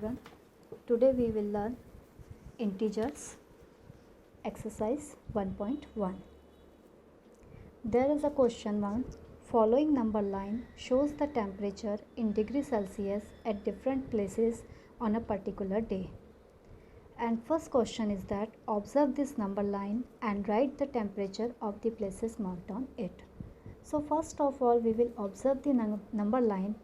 Everyone. Today we will learn integers exercise 1.1. There is a question 1. Following number line shows the temperature in degree Celsius at different places on a particular day. And first question is that observe this number line and write the temperature of the places marked on it. So first of all we will observe the number line.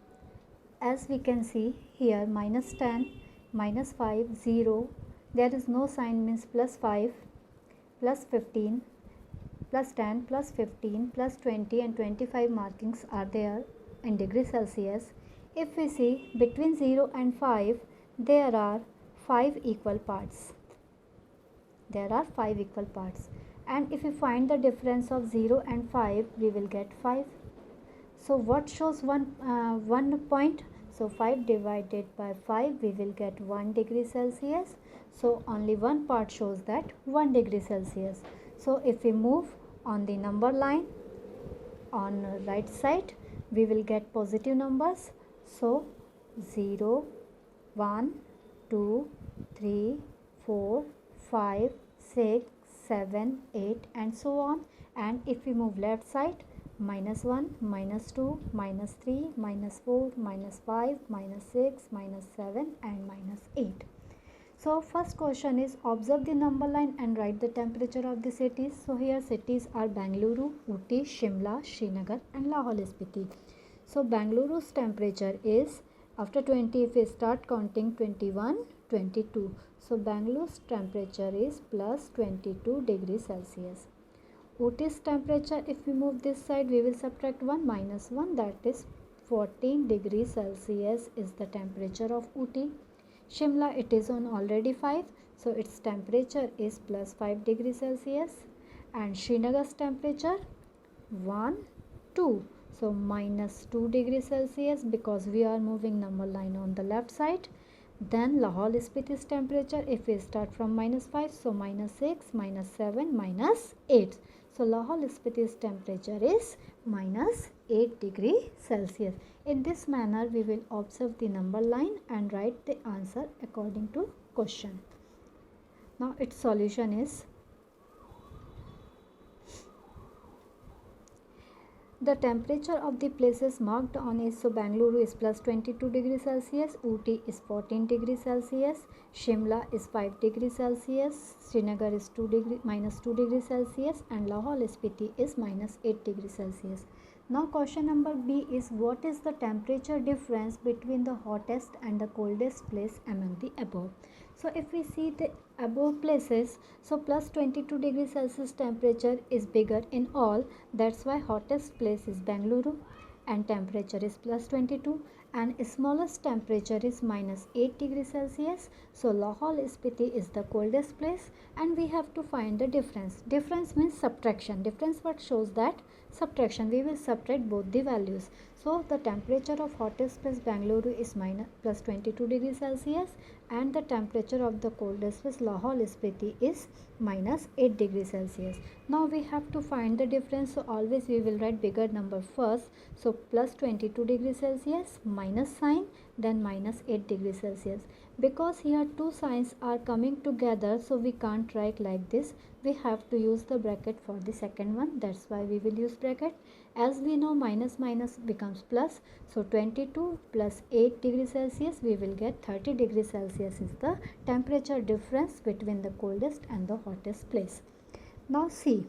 As we can see here, minus 10, minus 5, 0, there is no sign, means plus 5, plus 15, plus 10, plus 15, plus 20 and 25 markings are there in degree Celsius. If we see between 0 and 5, there are 5 equal parts. And if we find the difference of 0 and 5, we will get 5. So what shows one point? So 5 divided by 5, we will get 1 degree Celsius. So only one part shows that 1 degree Celsius. So if we move on the number line on the right side, we will get positive numbers. So 0, 1, 2, 3, 4, 5, 6, 7, 8 and so on. And if we move left side, minus 1, minus 2, minus 3, minus 4, minus 5, minus 6, minus 7 and minus 8. So first question is observe the number line and write the temperature of the cities. So here cities are Bengaluru, Ooty, Shimla, Srinagar and Lahore Spiti. So Bengaluru's temperature is, after 20 if we start counting, 21, 22. So Bengaluru's temperature is plus 22 degrees Celsius. Ooty's temperature, if we move this side, we will subtract 1 minus 1, that is 14 degrees Celsius is the temperature of Ooty. Shimla, it is on already 5, so its temperature is plus 5 degrees Celsius. And Srinagar's temperature 1, 2, so minus 2 degrees Celsius because we are moving number line on the left side. Then Lahore Spiti's temperature, if we start from minus 5, so minus 6, minus 7, minus 8. So Lahore Spiti's temperature is minus 8 degree Celsius. In this manner, we will observe the number line and write the answer according to question. Now its solution is, the temperature of the places marked on is, so Bengaluru is plus 22 degrees Celsius, Ooty is 14 degrees Celsius, Shimla is 5 degrees Celsius, Srinagar is minus 2 degrees Celsius and Lahore Spiti is minus 8 degrees Celsius. Now question number B is, what is the temperature difference between the hottest and the coldest place among the above? So if we see the above places, so plus 22 degrees Celsius temperature is bigger in all, that's why hottest place is Bengaluru and temperature is plus 22, and smallest temperature is minus 8 degrees Celsius. So Lahore Spiti is the coldest place and we have to find the difference. Difference means subtraction. Difference what shows that? Subtraction. We will subtract both the values. So the temperature of hottest place Bengaluru is plus 22 degrees Celsius and the temperature of the coldest place Lahore Spiti is minus 8 degrees Celsius. Now we have to find the difference, so always we will write bigger number first. So plus 22 degrees Celsius, minus sign, then minus 8 degrees Celsius. Because here two signs are coming together, so we can't write like this. We have to use the bracket for the second one, that's why we will use bracket. As we know, minus minus becomes plus, so 22 plus 8 degrees Celsius, we will get 30 degrees Celsius is the temperature difference between the coldest and the hottest place. Now see,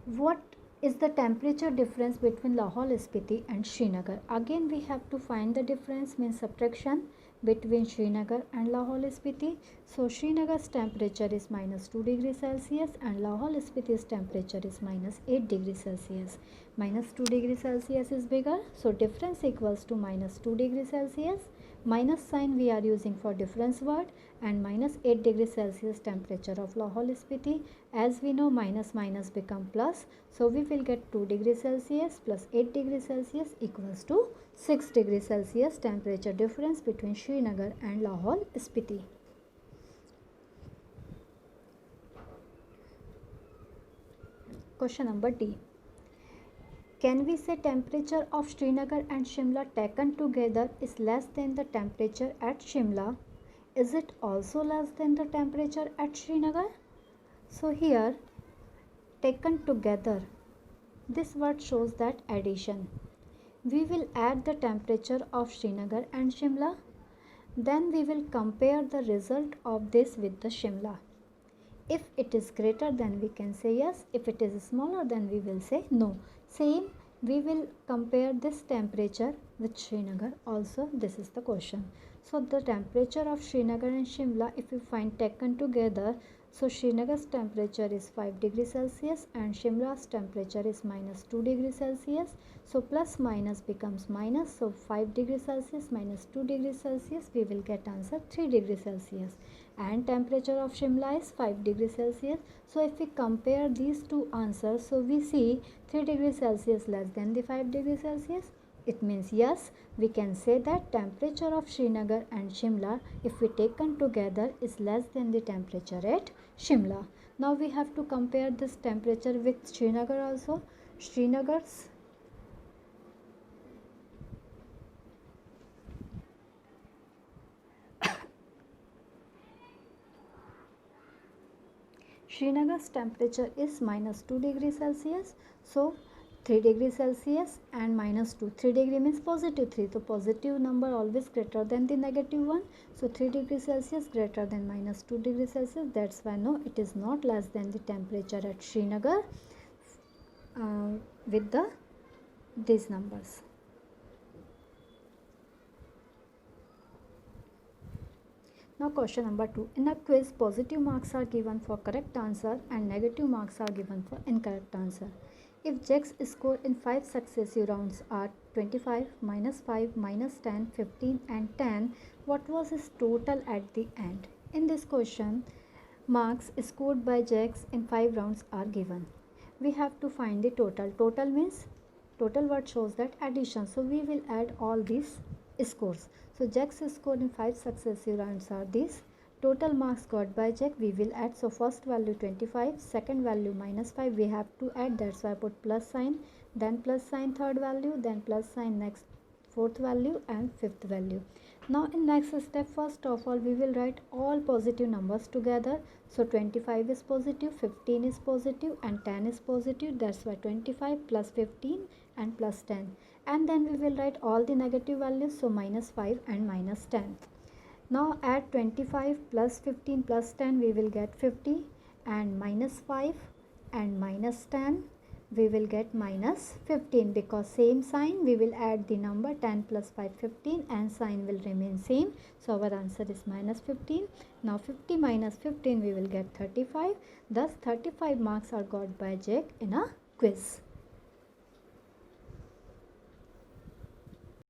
what is the temperature difference between Lahore Spiti and Srinagar? Again we have to find the difference, means subtraction between Srinagar and Lahore Spiti. So Srinagar's temperature is minus 2 degrees Celsius and Lahore Spiti's temperature is minus 8 degrees Celsius. Minus 2 degrees Celsius is bigger, so difference equals to minus 2 degrees Celsius. Minus sign we are using for difference word, and minus 8 degrees Celsius temperature of Lahore Spiti. As we know, minus minus become plus, so we will get 2 degrees Celsius plus 8 degrees Celsius equals to 6 degrees Celsius temperature difference between Srinagar and Lahore Spiti. Question number D. Can we say temperature of Srinagar and Shimla taken together is less than the temperature at Shimla? Is it also less than the temperature at Srinagar? So here, taken together, this word shows that addition. We will add the temperature of Srinagar and Shimla. Then we will compare the result of this with the Shimla. If it is greater, then we can say yes. If it is smaller, then we will say no. Same, we will compare this temperature with Srinagar. Also, this is the question. So the temperature of Srinagar and Shimla, if you find taken together, so Srinagar's temperature is 5 degrees Celsius and Shimla's temperature is minus 2 degrees Celsius. So plus minus becomes minus. So 5 degrees Celsius minus 2 degrees Celsius, we will get answer 3 degrees Celsius. And temperature of Shimla is 5 degrees Celsius. So if we compare these two answers, so we see 3 degrees Celsius less than the 5 degrees Celsius. It means yes, we can say that temperature of Srinagar and Shimla, if we taken together, is less than the temperature at Shimla. Now we have to compare this temperature with Srinagar also. Srinagar's Srinagar's temperature is minus 2 degrees Celsius. So 3 degrees Celsius and minus 2. 3 degree means positive 3. So positive number always greater than the negative one. So 3 degrees Celsius greater than minus 2 degrees Celsius. That's why no, it is not less than the temperature at Srinagar with these numbers. Now question number 2. In a quiz, positive marks are given for correct answer and negative marks are given for incorrect answer. If Jack's score in 5 successive rounds are 25, minus 5, minus 10, 15 and 10, what was his total at the end? In this question, marks scored by Jack's in 5 rounds are given. We have to find the total. Total means total word shows that addition. So we will add all these scores. So Jack's score in 5 successive rounds are these. Total marks got by Jack we will add. So first value 25, second value minus 5 we have to add. That's why I put plus sign, then plus sign third value, then plus sign next fourth value and fifth value. Now in next step, first of all we will write all positive numbers together. So 25 is positive, 15 is positive and 10 is positive. That's why 25 plus 15 and plus 10. And then we will write all the negative values, so minus 5 and minus 10. Now add 25 plus 15 plus 10 we will get 50 and minus 5 and minus 10 we will get minus 15 because same sign we will add the number 10 plus 5 15 and sign will remain same. So our answer is minus 15. Now 50 minus 15 we will get 35. Thus 35 marks are got by Jack in a quiz.